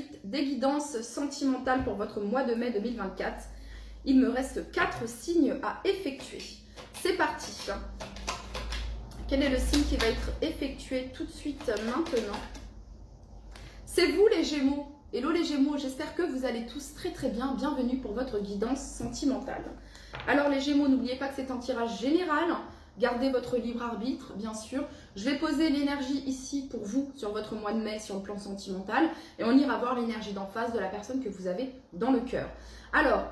suite des guidances sentimentales pour votre mois de mai 2024. Il me reste 4 signes à effectuer. C'est parti. Quel est le signe qui va être effectué tout de suite maintenant? C'est vous les Gémeaux. Hello les Gémeaux, j'espère que vous allez tous très très bien. Bienvenue pour votre guidance sentimentale. Alors les Gémeaux, n'oubliez pas que c'est un tirage général. Gardez votre libre arbitre, bien sûr. Je vais poser l'énergie ici pour vous sur votre mois de mai sur le plan sentimental. Et on ira voir l'énergie d'en face de la personne que vous avez dans le cœur. Alors,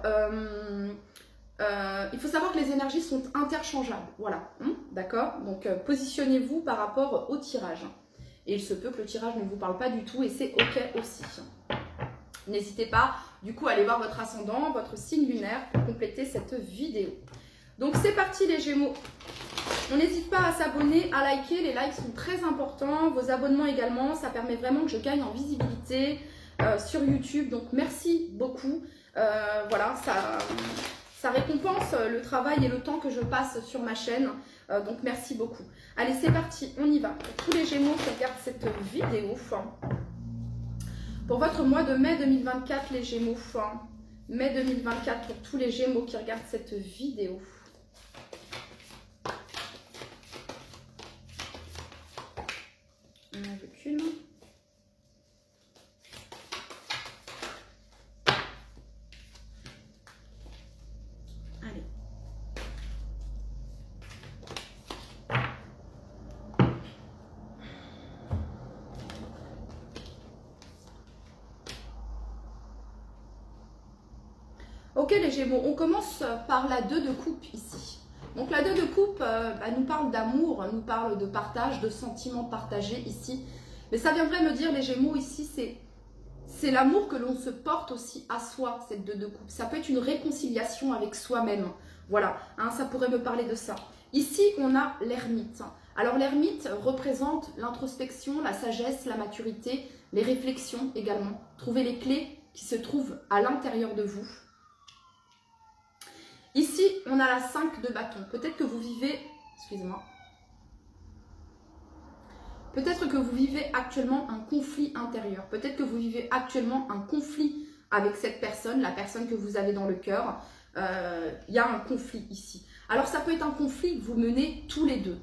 il faut savoir que les énergies sont interchangeables. Voilà, d'accord? Donc, positionnez-vous par rapport au tirage. Et il se peut que le tirage ne vous parle pas du tout et c'est OK aussi. N'hésitez pas, du coup, à aller voir votre ascendant, votre signe lunaire pour compléter cette vidéo. Donc, c'est parti les Gémeaux. On n'hésite pas à s'abonner, à liker. Les likes sont très importants. Vos abonnements également. Ça permet vraiment que je gagne en visibilité sur YouTube. Donc, merci beaucoup. Voilà, ça récompense le travail et le temps que je passe sur ma chaîne. Donc, merci beaucoup. Allez, c'est parti. On y va. Pour tous les Gémeaux qui regardent cette vidéo. Pour votre mois de mai 2024, les Gémeaux. Mai 2024 pour tous les Gémeaux qui regardent cette vidéo. On recule. Allez. Ok les Gémeaux, on commence par la 2 de coupe ici. Donc la 2 de coupe nous parle d'amour, nous parle de partage, de sentiments partagés ici. Mais ça viendrait me dire les Gémeaux ici, c'est l'amour que l'on se porte aussi à soi, cette 2 de coupe. Ça peut être une réconciliation avec soi-même. Voilà, ça pourrait me parler de ça. Ici, on a l'ermite. Alors l'ermite représente l'introspection, la sagesse, la maturité, les réflexions également. Trouver les clés qui se trouvent à l'intérieur de vous. Ici, on a la 5 de bâton. Peut-être que vous vivez... Excusez-moi. Peut-être que vous vivez actuellement un conflit intérieur. Peut-être que vous vivez actuellement un conflit avec cette personne, la personne que vous avez dans le cœur. Il y a un conflit ici. Alors, ça peut être un conflit que vous menez tous les deux.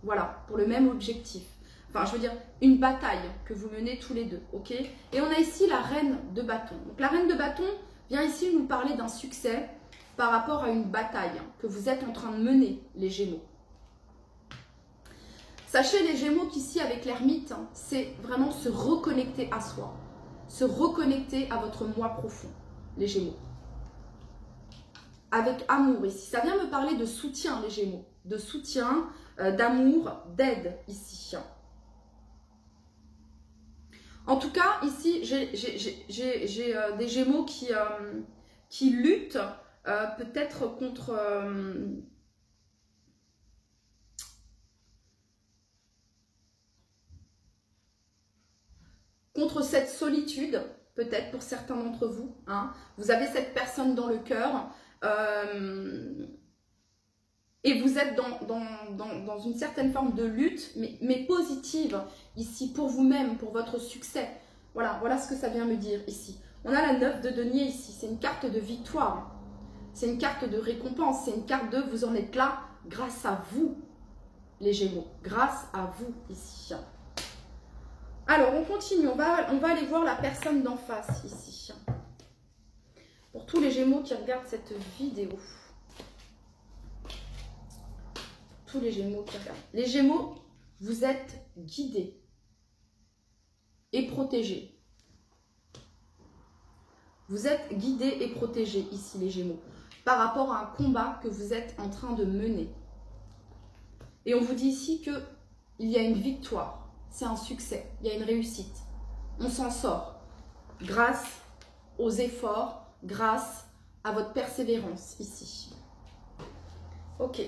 Voilà, pour le même objectif. Enfin, je veux dire, une bataille que vous menez tous les deux, ok? Et on a ici la reine de bâton. Donc, la reine de bâton vient ici nous parler d'un succès par rapport à une bataille que vous êtes en train de mener, les Gémeaux. Sachez, les Gémeaux, qu'ici, avec l'ermite, c'est vraiment se reconnecter à soi. Se reconnecter à votre moi profond, les Gémeaux. Avec amour, ici. Ça vient me parler de soutien, les Gémeaux. De soutien, d'amour, d'aide, ici. En tout cas, ici, j'ai des Gémeaux qui luttent peut-être contre cette solitude, peut-être pour certains d'entre vous. Vous avez cette personne dans le cœur et vous êtes dans une certaine forme de lutte, mais positive, ici, pour vous-même, pour votre succès. Voilà ce que ça vient me dire ici. On a la 9 de denier ici, c'est une carte de victoire. C'est une carte de récompense, c'est une carte de vous en êtes là grâce à vous, les Gémeaux. Grâce à vous ici. Alors, on continue, on va aller voir la personne d'en face ici. Pour tous les Gémeaux qui regardent cette vidéo. Tous les Gémeaux qui regardent. Les Gémeaux, vous êtes guidés et protégés. Vous êtes guidés et protégés ici, les Gémeaux, par rapport à un combat que vous êtes en train de mener. Et on vous dit ici qu'il y a une victoire, c'est un succès, il y a une réussite. On s'en sort grâce aux efforts, grâce à votre persévérance ici. Ok,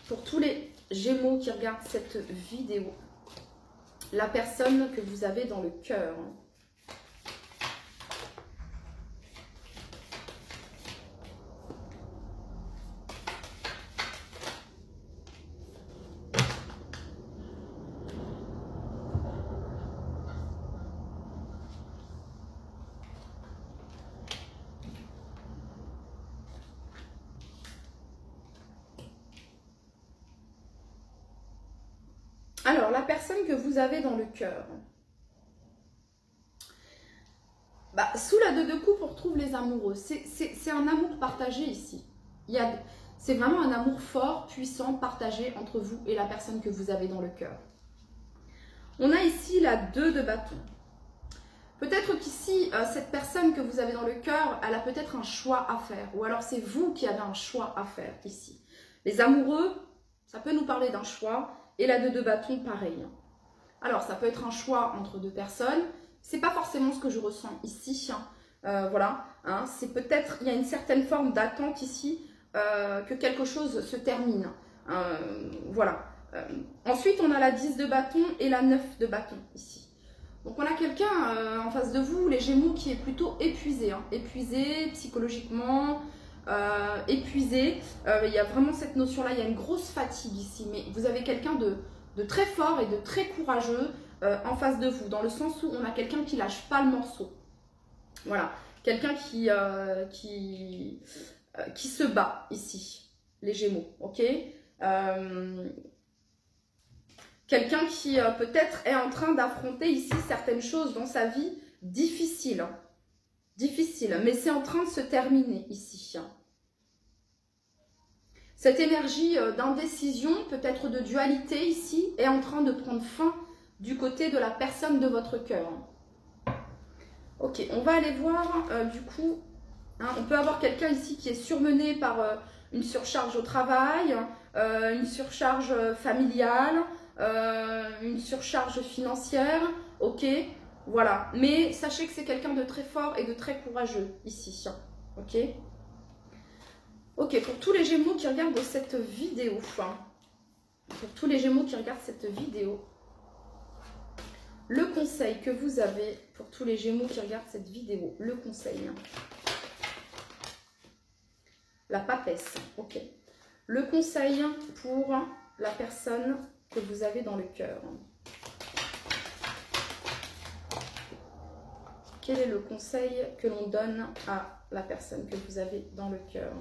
pour tous les Gémeaux qui regardent cette vidéo, la personne que vous avez dans le cœur. Alors, la personne que vous avez dans le cœur. Sous la 2 de coupe, on retrouve les amoureux. C'est un amour partagé ici. C'est vraiment un amour fort, puissant, partagé entre vous et la personne que vous avez dans le cœur. On a ici la 2 de bâton. Peut-être qu'ici, cette personne que vous avez dans le cœur, elle a peut-être un choix à faire. Ou alors c'est vous qui avez un choix à faire ici. Les amoureux, ça peut nous parler d'un choix. Et la 2 de bâton, pareil. Alors, ça peut être un choix entre deux personnes. C'est pas forcément ce que je ressens ici. Voilà. Hein, c'est peut-être, il y a une certaine forme d'attente ici que quelque chose se termine. Voilà. Ensuite, on a la 10 de bâton et la 9 de bâton ici. Donc, on a quelqu'un en face de vous, les Gémeaux, qui est plutôt épuisé. Hein, épuisé psychologiquement, épuisé. Il y a vraiment cette notion-là, il y a une grosse fatigue ici. Mais vous avez quelqu'un de très fort et de très courageux en face de vous, dans le sens où on a quelqu'un qui lâche pas le morceau. Voilà, quelqu'un qui se bat ici, les Gémeaux, ok. Quelqu'un qui peut-être est en train d'affronter ici certaines choses dans sa vie difficiles, mais c'est en train de se terminer ici. Cette énergie d'indécision, peut-être de dualité ici, est en train de prendre fin du côté de la personne de votre cœur. Ok, on va aller voir du coup, hein, on peut avoir quelqu'un ici qui est surmené par une surcharge au travail, une surcharge familiale, une surcharge financière, ok, voilà. Mais sachez que c'est quelqu'un de très fort et de très courageux ici, ok. Ok, pour tous les Gémeaux qui regardent cette vidéo, le conseil que vous avez, pour tous les Gémeaux qui regardent cette vidéo, le conseil, la papesse, ok. Le conseil pour la personne que vous avez dans le cœur. Quel est le conseil que l'on donne à la personne que vous avez dans le cœur ?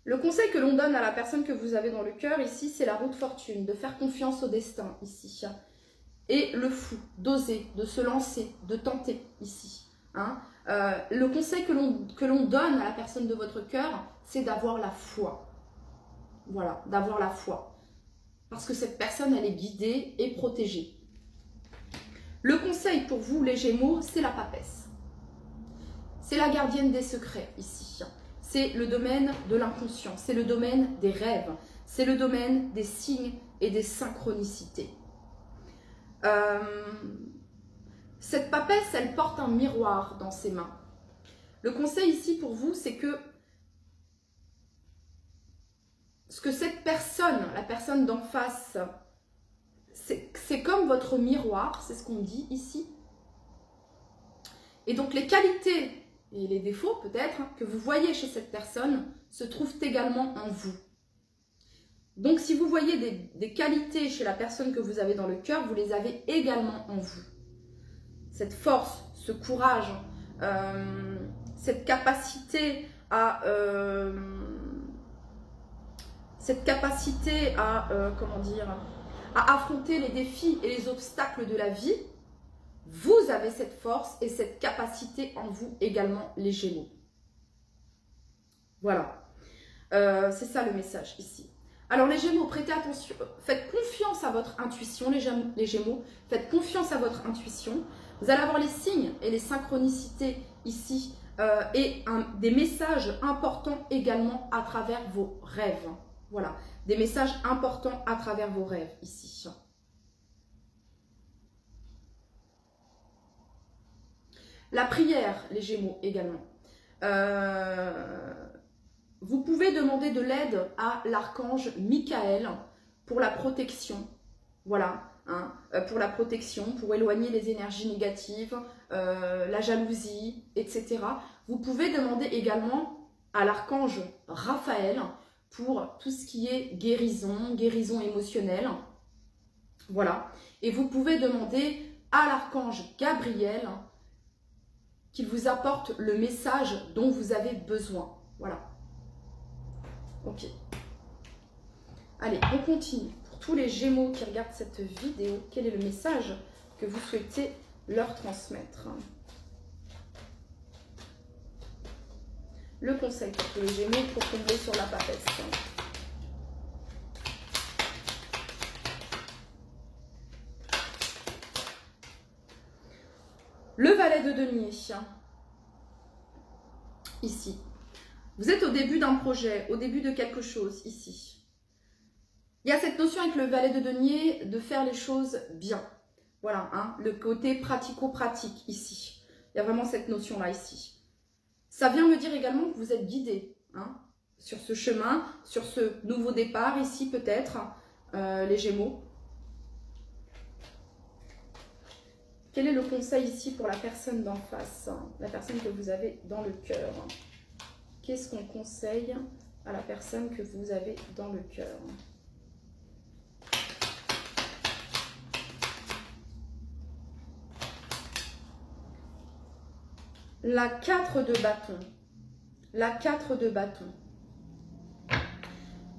Le conseil que l'on donne à la personne que vous avez dans le cœur, ici, c'est la roue de fortune, de faire confiance au destin, ici. Et le fou, d'oser, de se lancer, de tenter, ici. Hein. Le conseil que l'on donne à la personne de votre cœur, c'est d'avoir la foi. Voilà, d'avoir la foi. Parce que cette personne, elle est guidée et protégée. Le conseil pour vous, les Gémeaux, c'est la papesse. C'est la gardienne des secrets, ici. C'est le domaine de l'inconscient, c'est le domaine des rêves, c'est le domaine des signes et des synchronicités. Cette papesse, elle porte un miroir dans ses mains. Le conseil ici pour vous, c'est que ce que cette personne, la personne d'en face, c'est comme votre miroir, c'est ce qu'on dit ici. Et donc les qualités et les défauts peut-être que vous voyez chez cette personne se trouvent également en vous. Donc si vous voyez des qualités chez la personne que vous avez dans le cœur, vous les avez également en vous. Cette force, ce courage, cette capacité à comment dire, à affronter les défis et les obstacles de la vie. Vous avez cette force et cette capacité en vous également, les Gémeaux. Voilà. C'est ça le message ici. Alors les Gémeaux, prêtez attention. Faites confiance à votre intuition, les Gémeaux. Faites confiance à votre intuition. Vous allez avoir les signes et les synchronicités ici. Et des messages importants également à travers vos rêves. Voilà. Des messages importants à travers vos rêves ici. La prière, les Gémeaux également. Vous pouvez demander de l'aide à l'archange Michael pour la protection. Voilà, hein, pour la protection, pour éloigner les énergies négatives, la jalousie, etc. Vous pouvez demander également à l'archange Raphaël pour tout ce qui est guérison, guérison émotionnelle. Voilà. Et vous pouvez demander à l'archange Gabriel qu'il vous apporte le message dont vous avez besoin. Voilà. Ok. Allez, on continue. Pour tous les Gémeaux qui regardent cette vidéo, quel est le message que vous souhaitez leur transmettre? Le conseil pour tous les Gémeaux pour tomber sur la papesse. Le valet de denier. Ici. Vous êtes au début d'un projet, au début de quelque chose, ici. Il y a cette notion avec le valet de denier de faire les choses bien. Voilà, hein, le côté pratico-pratique, ici. Il y a vraiment cette notion-là, ici. Ça vient me dire également que vous êtes guidé, hein, sur ce chemin, sur ce nouveau départ, ici, peut-être, les Gémeaux. Quel est le conseil ici pour la personne d'en face, la personne que vous avez dans le cœur? Qu'est-ce qu'on conseille à la personne que vous avez dans le cœur? La 4 de bâton. La 4 de bâton.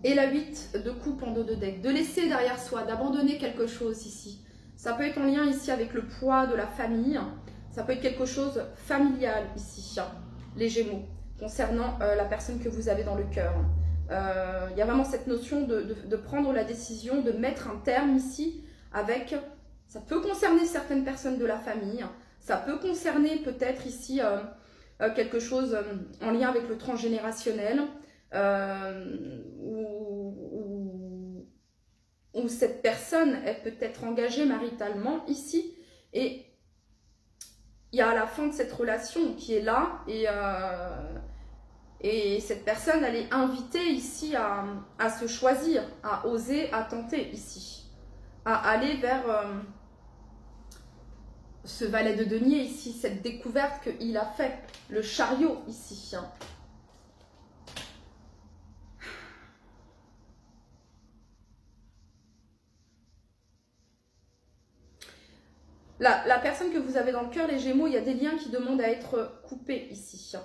Et la 8 de coupe en dos de deck. De laisser derrière soi, d'abandonner quelque chose ici. Ça peut être en lien ici avec le poids de la famille. Ça peut être quelque chose familial ici, les Gémeaux, concernant la personne que vous avez dans le cœur. Il y a vraiment cette notion de prendre la décision, de mettre un terme ici avec... Ça peut concerner certaines personnes de la famille. Ça peut concerner peut-être ici quelque chose en lien avec le transgénérationnel. Où cette personne est peut-être engagée maritalement ici, et il y a la fin de cette relation qui est là, et cette personne, elle est invitée ici à se choisir, à oser, à tenter ici, à aller vers ce valet de denier ici, cette découverte qu'il a fait, le chariot ici. La personne que vous avez dans le cœur, les Gémeaux, il y a des liens qui demandent à être coupés ici.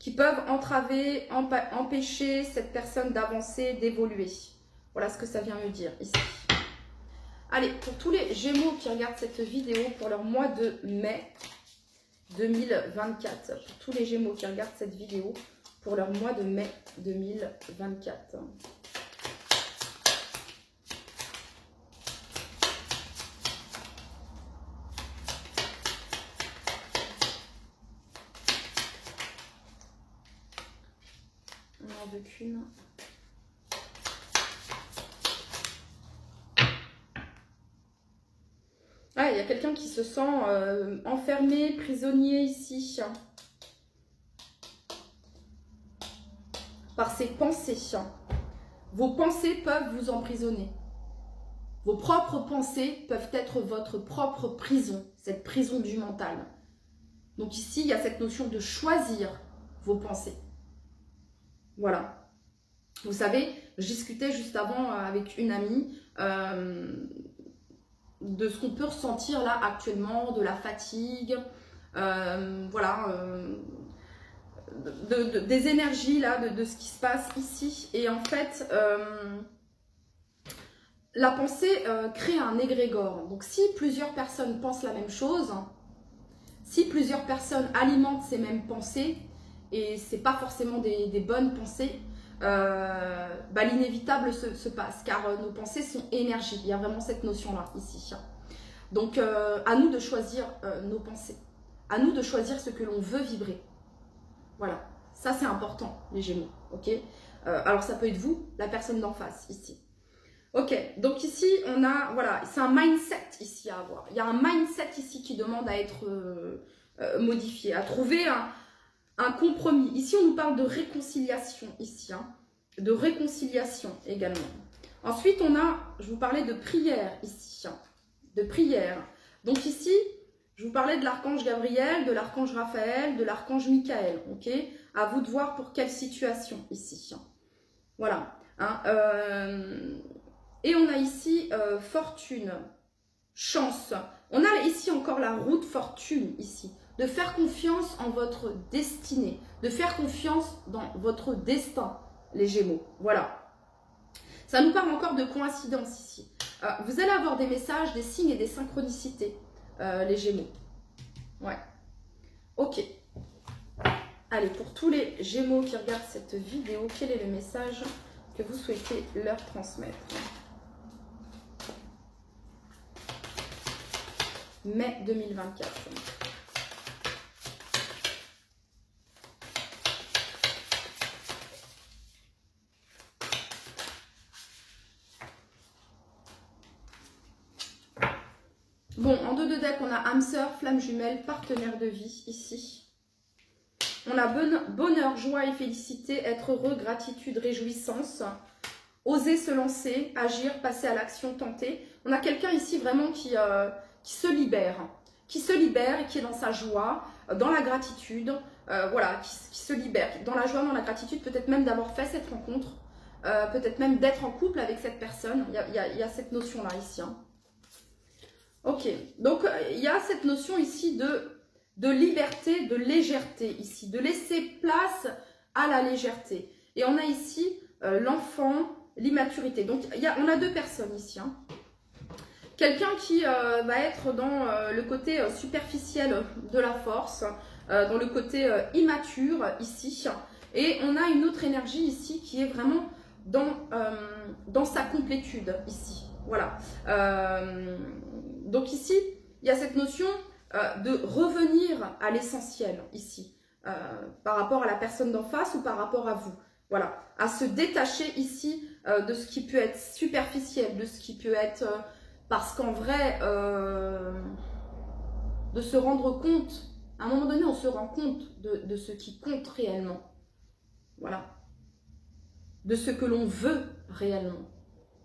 Qui peuvent entraver, empêcher cette personne d'avancer, d'évoluer. Voilà ce que ça vient me dire ici. Allez, pour tous les Gémeaux qui regardent cette vidéo pour leur mois de mai 2024. Pour tous les Gémeaux qui regardent cette vidéo pour leur mois de mai 2024. Qu'une. Ah, il y a quelqu'un qui se sent enfermé, prisonnier ici. Par ses pensées. Vos pensées peuvent vous emprisonner. Vos propres pensées peuvent être votre propre prison, cette prison du mental. Donc ici, il y a cette notion de choisir vos pensées. Voilà. Vous savez, je discutais juste avant avec une amie de ce qu'on peut ressentir là actuellement, de la fatigue, voilà, des énergies là, de ce qui se passe ici. Et en fait, la pensée crée un égrégore. Donc si plusieurs personnes pensent la même chose, si plusieurs personnes alimentent ces mêmes pensées, et c'est pas forcément des bonnes pensées, bah, l'inévitable se passe, car nos pensées sont énergie. Il y a vraiment cette notion-là, ici. Donc, à nous de choisir nos pensées. À nous de choisir ce que l'on veut vibrer. Voilà. Ça, c'est important, les Gémeaux. Ok. Alors, ça peut être vous, la personne d'en face, ici. Ok. Donc, ici, on a... Voilà. C'est un mindset, ici, à avoir. Il y a un mindset, ici, qui demande à être modifié. À trouver un compromis. Ici, on nous parle de réconciliation, ici. Hein, de réconciliation, également. Ensuite, on a... Je vous parlais de prière, ici. Hein, de prière. Donc ici, je vous parlais de l'archange Gabriel, de l'archange Raphaël, de l'archange Michael. Ok. À vous de voir pour quelle situation, ici. Voilà. Hein, et on a ici Fortune. chance. On a ici encore la roue de fortune, ici. De faire confiance en votre destinée, de faire confiance dans votre destin, les Gémeaux. Voilà. Ça nous parle encore de coïncidence ici. Vous allez avoir des messages, des signes et des synchronicités, les Gémeaux. Ouais. Ok. Allez, pour tous les Gémeaux qui regardent cette vidéo, quel est le message que vous souhaitez leur transmettre? Mai 2024. Bon, en 2 de deck, on a âme sœur, flamme jumelle, partenaire de vie, ici. On a bonheur, joie et félicité, être heureux, gratitude, réjouissance, oser se lancer, agir, passer à l'action, tenter. On a quelqu'un ici vraiment qui se libère et qui est dans sa joie, dans la gratitude, voilà, qui se libère, dans la joie, dans la gratitude, peut-être même d'avoir fait cette rencontre, peut-être même d'être en couple avec cette personne. Il y a cette notion-là ici. Hein. Ok, donc il y a cette notion ici de liberté, de légèreté ici, de laisser place à la légèreté. Et on a ici l'enfant, l'immaturité. Donc on a 2 personnes ici. Hein. Quelqu'un qui va être dans le côté superficiel de la force, dans le côté immature ici. Et on a une autre énergie ici qui est vraiment dans sa complétude ici. Voilà. Donc ici, il y a cette notion de revenir à l'essentiel ici, par rapport à la personne d'en face ou par rapport à vous. Voilà, à se détacher ici de ce qui peut être superficiel, de ce qui peut être... parce qu'en vrai, de se rendre compte, à un moment donné, on se rend compte de ce qui compte réellement. Voilà. De ce que l'on veut réellement.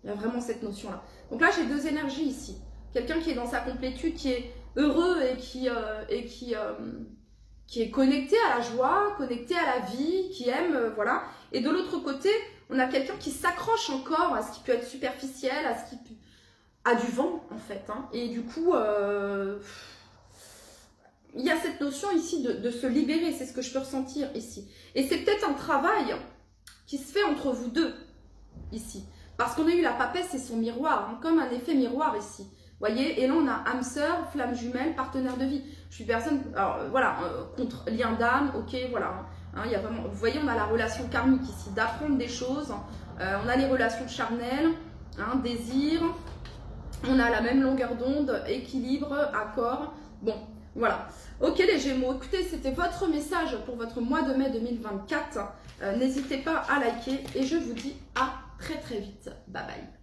Il y a vraiment cette notion-là. Donc là, j'ai 2 énergies ici. Quelqu'un qui est dans sa complétude, qui est heureux et qui est connecté à la joie, connecté à la vie, qui aime, voilà. Et de l'autre côté, on a quelqu'un qui s'accroche encore à ce qui peut être superficiel, à ce qui a du vent, en fait. Hein. Et du coup, il y a cette notion ici de se libérer, c'est ce que je peux ressentir ici. Et c'est peut-être un travail qui se fait entre vous deux, ici. Parce qu'on a eu la papesse et son miroir, hein, comme un effet miroir ici. Voyez, et là on a âme sœur, flamme jumelle, partenaire de vie. Je suis personne, alors voilà, contre lien d'âme, ok, voilà. Hein, y a vraiment, vous voyez, on a la relation karmique ici, d'apprendre des choses. On a les relations charnelles, hein, désir. On a la même longueur d'onde, équilibre, accord. Bon, voilà. Ok les Gémeaux, écoutez, c'était votre message pour votre mois de mai 2024. N'hésitez pas à liker et je vous dis à très très vite. Bye bye.